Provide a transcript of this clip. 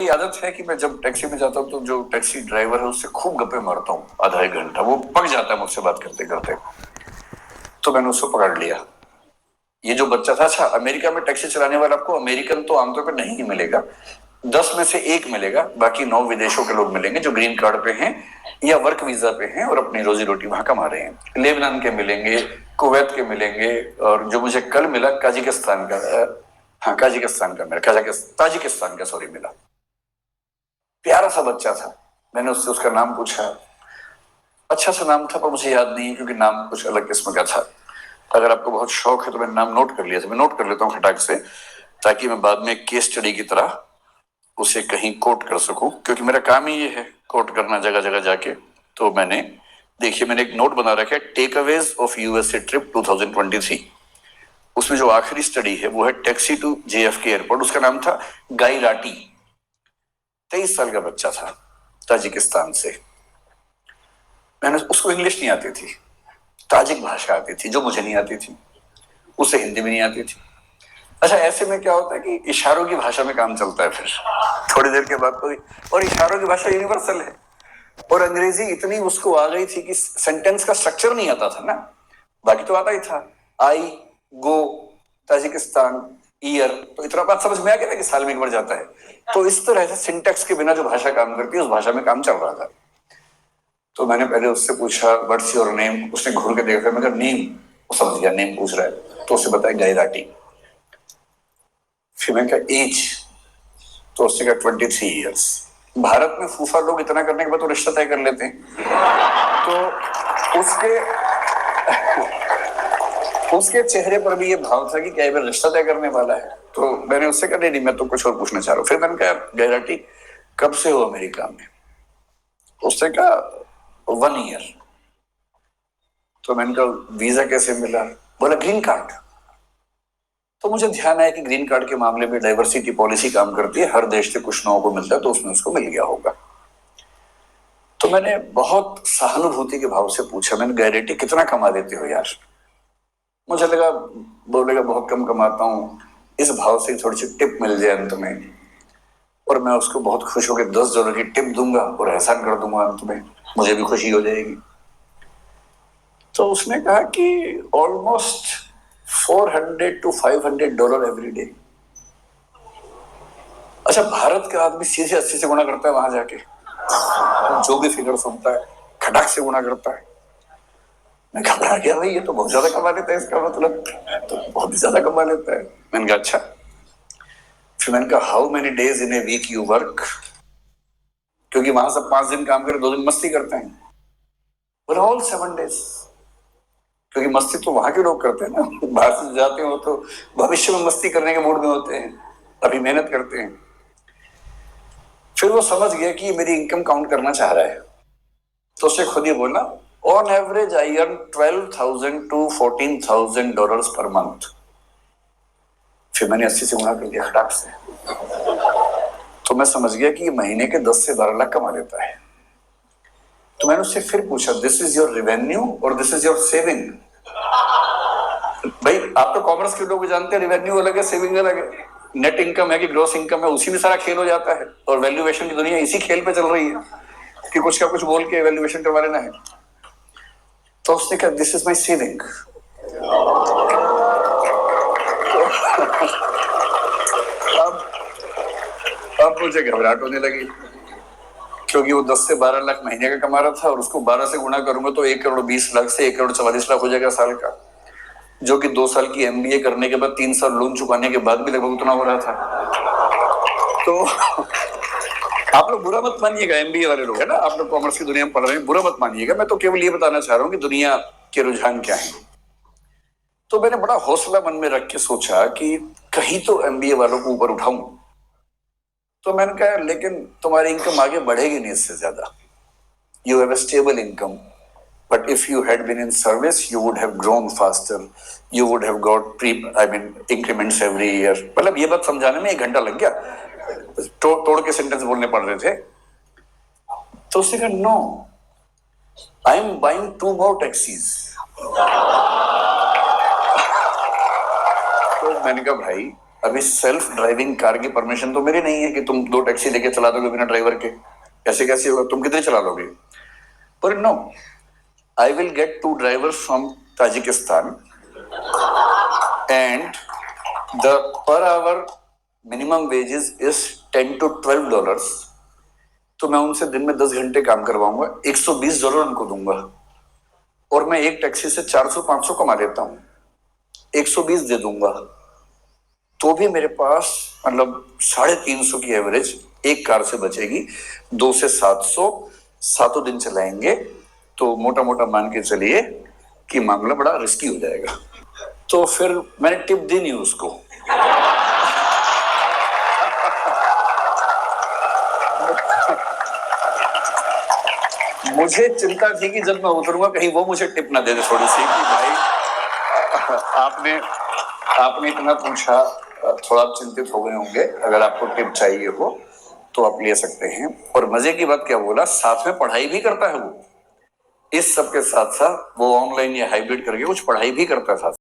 ये आदत है कि मैं जब टैक्सी में जाता हूँ तो जो टैक्सी ड्राइवर है उससे खूब गप्पे मारता हूँ आधा एक घंटा। वो पक जाता है मुझसे बात करते करते। तो मैंने उसको पकड़ लिया। ये जो बच्चा था, अच्छा अमेरिका में टैक्सी चलाने वाला आपको अमेरिकन तो आमतौर पर नहीं मिलेगा, 10 में से एक मिलेगा, बाकी 9 विदेशों के लोग मिलेंगे जो ग्रीन कार्ड पे हैं या वर्क वीजा पे हैं और अपनी रोजी रोटी वहां कमा रहे हैं। लेबनान के मिलेंगे, कुवैत के मिलेंगे, और जो मुझे कल मिला काजिकिस्तान का, हाँ काजिकिस्तान का मिला, ताजिकिस्तान का सॉरी मिला। प्यारा सा बच्चा था। मैंने उससे उसका नाम पूछा, अच्छा सा नाम था पर मुझे याद नहीं क्योंकि नाम कुछ अलग किस्म का था। अगर आपको बहुत शौक है तो मैंने नाम नोट कर लिया था, मैं नोट कर लेता हूँ खटाक से, ताकि मैं बाद में केस स्टडी की तरह उसे कहीं कोट कर सकूं, क्योंकि मेरा काम ही ये है कोट करना जगह जगह जाके। तो मैंने देखिए, मैंने एक नोट बना रखा है, takeaways of USA trip 2023। उसमें जो आखिरी स्टडी है वो है टैक्सी टू जेएफके एयरपोर्ट। उसका नाम था गाई राटी। 23 साल का बच्चा था, ताजिकिस्तान से। मैंने उसको इंग्लिश नहीं आती थी, ताजिक भाषा आती थी जो मुझे नहीं आती थी, उसे हिंदी भी नहीं आती थी। अच्छा, ऐसे में क्या होता है कि इशारों की भाषा में काम चलता है फिर थोड़ी देर के बाद तो। और इशारों की भाषा यूनिवर्सल है, और अंग्रेजी इतनी उसको आ गई थी कि सेंटेंस का स्ट्रक्चर नहीं आता था ना, बाकी तो आता ही था। आई गो ताजिकिस्तान ईयर, तो इतना बात समझ में आ गया था कि साल में एक बार जाता है। तो इस तरह से सिंटेक्स के बिना जो भाषा काम करती है उस भाषा में काम चल रहा था। तो मैंने पहले उससे पूछा व्हाट्स योर नेम। उसने घूर के देखा, मैं कहा नेम, वो समझ गया नेम पूछ रहा है, तो उसे बताया गैराटी। फिर मैंने कहा एज, तो उसने कहा 23 ईयर्स। भारत में फूफा लोग इतना करने के बाद तो रिश्ता तय कर लेते हैं। तो उसके चेहरे पर भी ये भाव था कि क्या ये रिश्ता तय करने वाला है। तो मैंने उससे कहा नहीं मैं तो कुछ और पूछना चाह रहा हूँ। फिर मैंने कहा गैराटी कब से हो अमेरिका में? उसने कहा 1 ईयर। तो मैंने कहा वीजा कैसे मिला? बोला ग्रीन कार्ड। तो मुझे ध्यान आया कि ग्रीन कार्ड के मामले में डाइवर्सिटी पॉलिसी काम करती है, हर देश से कुछ लोगों को मिलता है, तो उसमें उसको मिल गया होगा। तो मैंने बहुत सहानुभूति के भाव से पूछा, मैंने गैरेटी कितना कमा देते हो यार? मुझे लगा बोलेगा बहुत कम कमाता हूँ, इस भाव से थोड़ी सी टिप मिल जाए अंत में, और मैं उसको बहुत खुश होकर $10 की टिप दूंगा और एहसान कर दूंगा अंत में, मुझे भी खुशी हो जाएगी। तो उसने कहा कि ऑलमोस्ट $400 to $500 एवरी डे। अच्छा, भारत का आदमी सीधे 80 से गुणा करता है वहां जाके, जो भी फिगर सुनता है खटाक से गुणा करता है। मैं घबरा गया, भाई ये तो बहुत ज्यादा कमा लेता है, इसका मतलब तो बहुत ज्यादा कमा लेता है। मैंने कहा अच्छा। फिर मैंने कहा how many days in a week you work? क्योंकि वहां सब 5 दिन काम करे, 2 दिन मस्ती करते हैं। बोला ऑल 7 days। क्योंकि मस्ती तो वहां के लोग करते हैं ना, बाहर से जाते हो तो भविष्य में मस्ती करने के मूड में होते हैं, अभी मेहनत करते हैं। फिर वो समझ गया कि मेरी इनकम काउंट करना चाह रहा है, तो उससे खुद ही बोला on average I earn $12,000 to $14,000 per month. फिर मैंने 80 से गुणा कर दिया खटाक से, तो मैं समझ गया कि ये महीने के 10 से 12 लाख कमा लेता है। तो मैंने उससे फिर पूछा दिस इज योर रेवेन्यू और दिस इज योर सेविंग? भाई आप तो कॉमर्स के लोग जानते हैं, रेवेन्यू अलग है, सेविंग अलग है। नेट इनकम है कि ग्रॉस इनकम है, उसी में सारा खेल हो जाता है, और वैल्यूएशन की दुनिया इसी खेल पे चल रही है कि कुछ का कुछ बोल के वैल्यूएशन करवा लेना है। तो उसने कहा दिस इज माई सेविंग। अब मुझे घबराहट होने लगी, क्योंकि वो 10 से 12 लाख महीने का कमा रहा था, और उसको 12 से गुणा करूंगा तो 1,20,00,000 से 1,44,00,000 हो जाएगा साल का, जो कि 2 साल की एमबीए करने के बाद 3 साल लोन चुकाने के बाद भी लगभग उतना हो रहा था। तो आप लोग बुरा मत मानिएगा, एमबीए वाले लोग है ना, आप लोग कॉमर्स की दुनिया में पढ़ रहे हैं, बुरा मत मानिएगा, मैं तो केवल ये बताना चाह रहा हूँ कि दुनिया के रुझान क्या है। तो मैंने बड़ा हौसला मन में रख के सोचा कि कहीं तो एमबीए वालों को ऊपर उठाऊं। तो मैंने कहा लेकिन तुम्हारी इनकम आगे बढ़ेगी नहीं इससे ज्यादा, you have a stable income, but if you had been in service you would have grown faster, you would have got increments every year। मतलब ये बात समझाने में 1 घंटा लग गया, तोड़ के सेंटेंस बोलने पड़ रहे थे। तो उसने कहा no, I am buying 2 more taxis. तो मैंने कहा भाई अभी सेल्फ ड्राइविंग कार की परमिशन तो मेरी नहीं है कि तुम 2 टैक्सी लेके चला दोगे बिना ड्राइवर के। कैसे कैसे होगा, तुम कितने चला लोगे? पर no, I will get 2 drivers from Tajikistan and the per hour minimum wages is $10 to $12। तो मैं उनसे दिन में 10 घंटे काम करवाऊंगा, $120 उनको दूंगा, और मैं एक टैक्सी से 400-500 कमा लेता हूं, 120 दे दूंगा, तो भी मेरे पास मतलब 350 की एवरेज एक कार से बचेगी। 2 से 700, 7 दिन चलाएंगे तो मोटा मोटा मान के चलिए कि मामला बड़ा रिस्की हो जाएगा। तो फिर मैंने टिप दी नहीं उसको। मुझे चिंता थी कि जब मैं उतरूंगा कहीं वो मुझे टिप ना दे दे थोड़ी सी कि भाई आपने इतना पूछा, थोड़ा आप चिंतित हो गए होंगे। अगर आपको टिप चाहिए हो तो आप ले सकते हैं। और मजे की बात क्या बोला, साथ में पढ़ाई भी करता है वो। इस सब के साथ साथ वो ऑनलाइन या हाइब्रिड करके कुछ पढ़ाई भी करता था।